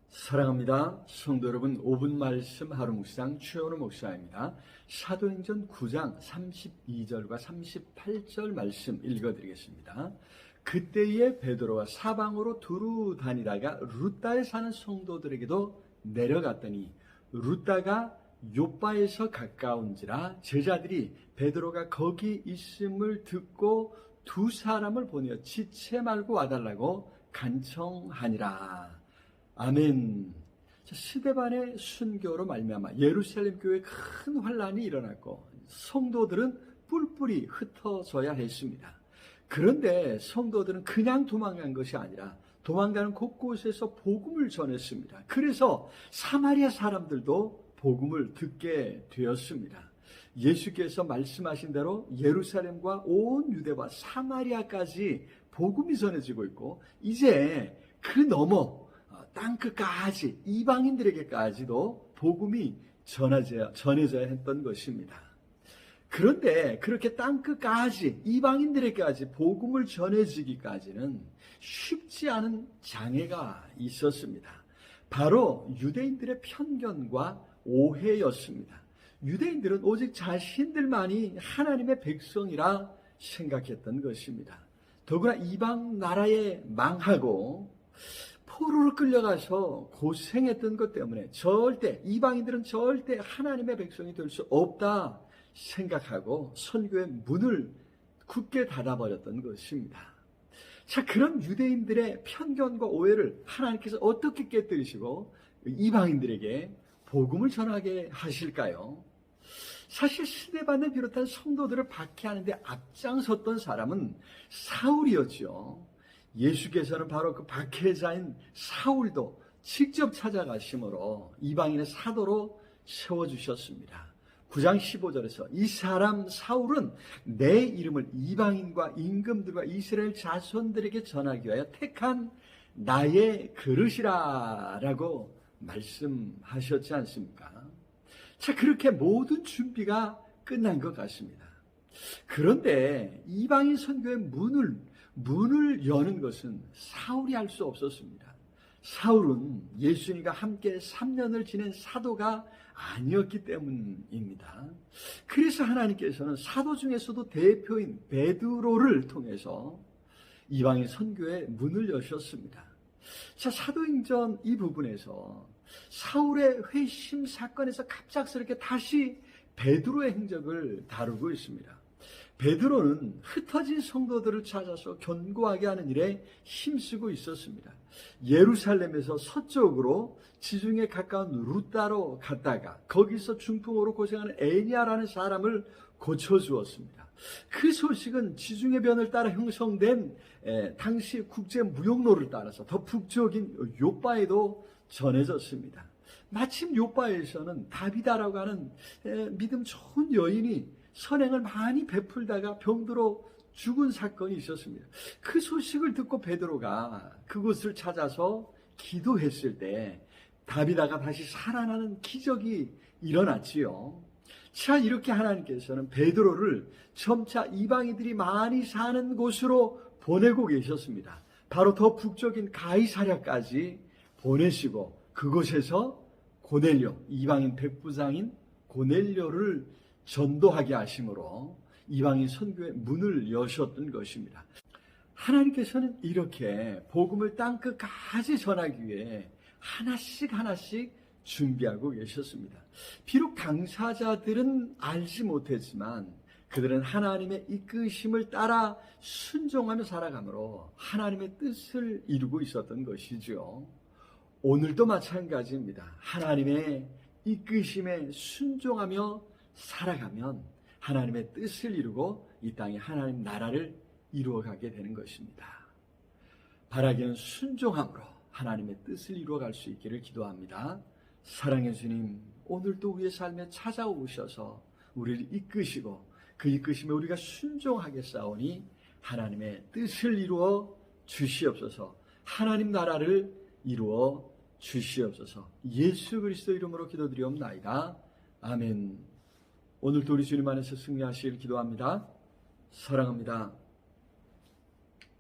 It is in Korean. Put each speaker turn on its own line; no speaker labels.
사랑합니다. 성도 여러분, 5분 말씀 하루 묵상 최원우 목사입니다. 사도행전 9장 32절과 38절 말씀 읽어드리겠습니다. 그때에 베드로와 사방으로 두루 다니다가 룻다에 사는 성도들에게도 내려갔더니 룻다가 욥바에서 가까운지라 제자들이 베드로가 거기 있음을 듣고 두 사람을 보내어 지체 말고 와달라고 간청하니라. 아멘. 스데반의 순교로 말미암아 예루살렘 교회에 큰 환란이 일어났고 성도들은 뿔뿔이 흩어져야 했습니다. 그런데 성도들은 그냥 도망간 것이 아니라 도망가는 곳곳에서 복음을 전했습니다. 그래서 사마리아 사람들도 복음을 듣게 되었습니다. 예수께서 말씀하신 대로 예루살렘과 온 유대와 사마리아까지 복음이 전해지고 있고 이제 그 너머 땅끝까지 이방인들에게까지도 복음이 전해져야 했던 것입니다. 그런데 그렇게 땅끝까지 이방인들에게까지 복음을 전해지기까지는 쉽지 않은 장애가 있었습니다. 바로 유대인들의 편견과 오해였습니다. 유대인들은 오직 자신들만이 하나님의 백성이라 생각했던 것입니다. 더구나 이방 나라에 망하고 포로로 끌려가서 고생했던 것 때문에 이방인들은 절대 하나님의 백성이 될 수 없다 생각하고 선교의 문을 굳게 닫아버렸던 것입니다. 자, 그런 유대인들의 편견과 오해를 하나님께서 어떻게 깨뜨리시고 이방인들에게 복음을 전하게 하실까요? 사실 스데반을 비롯한 성도들을 박해하는데 앞장섰던 사람은 사울이었죠. 예수께서는 바로 그 박해자인 사울도 직접 찾아가심으로 이방인의 사도로 세워주셨습니다. 9장 15절에서 이 사람 사울은 내 이름을 이방인과 임금들과 이스라엘 자손들에게 전하기 위하여 택한 나의 그릇이라 라고 말씀하셨지 않습니까? 자, 그렇게 모든 준비가 끝난 것 같습니다. 그런데 이방인 선교의 문을 여는 것은 사울이 할 수 없었습니다. 사울은 예수님과 함께 3년을 지낸 사도가 아니었기 때문입니다. 그래서 하나님께서는 사도 중에서도 대표인 베드로를 통해서 이방인 선교의 문을 여셨습니다. 자, 사도행전 이 부분에서 사울의 회심 사건에서 갑작스럽게 다시 베드로의 행적을 다루고 있습니다. 베드로는 흩어진 성도들을 찾아서 견고하게 하는 일에 힘쓰고 있었습니다. 예루살렘에서 서쪽으로 지중해 가까운 룻다로 갔다가 거기서 중풍으로 고생하는 에니아라는 사람을 고쳐주었습니다. 그 소식은 지중해 변을 따라 형성된 당시 국제 무역로를 따라서 더 북쪽인 욥바에도 전해졌습니다. 마침 욥바에서는 다비다라고 하는 믿음 좋은 여인이 선행을 많이 베풀다가 병들어 죽은 사건이 있었습니다. 그 소식을 듣고 베드로가 그곳을 찾아서 기도했을 때 다비다가 다시 살아나는 기적이 일어났지요. 자, 이렇게 하나님께서는 베드로를 점차 이방인들이 많이 사는 곳으로 보내고 계셨습니다. 바로 더 북쪽인 가이사랴까지 보내시고 그곳에서 고넬료, 이방인 백부장인 고넬료를 전도하게 하심으로 이방인 선교의 문을 여셨던 것입니다. 하나님께서는 이렇게 복음을 땅끝까지 전하기 위해 하나씩 준비하고 계셨습니다. 비록 당사자들은 알지 못했지만 그들은 하나님의 이끄심을 따라 순종하며 살아가므로 하나님의 뜻을 이루고 있었던 것이죠. 오늘도 마찬가지입니다. 하나님의 이끄심에 순종하며 살아가면 하나님의 뜻을 이루고 이 땅에 하나님 나라를 이루어가게 되는 것입니다. 바라기는 순종함으로 하나님의 뜻을 이루어갈 수 있기를 기도합니다. 사랑의 주님, 오늘도 우리의 삶에 찾아오셔서 우리를 이끄시고 그 이끄심에 우리가 순종하게 싸우니 하나님의 뜻을 이루어 주시옵소서. 하나님 나라를 이루어 주시옵소서. 예수 그리스도 이름으로 기도드리옵나이다. 아멘. 오늘도 우리 주님 안에서 승리하시길 기도합니다. 사랑합니다.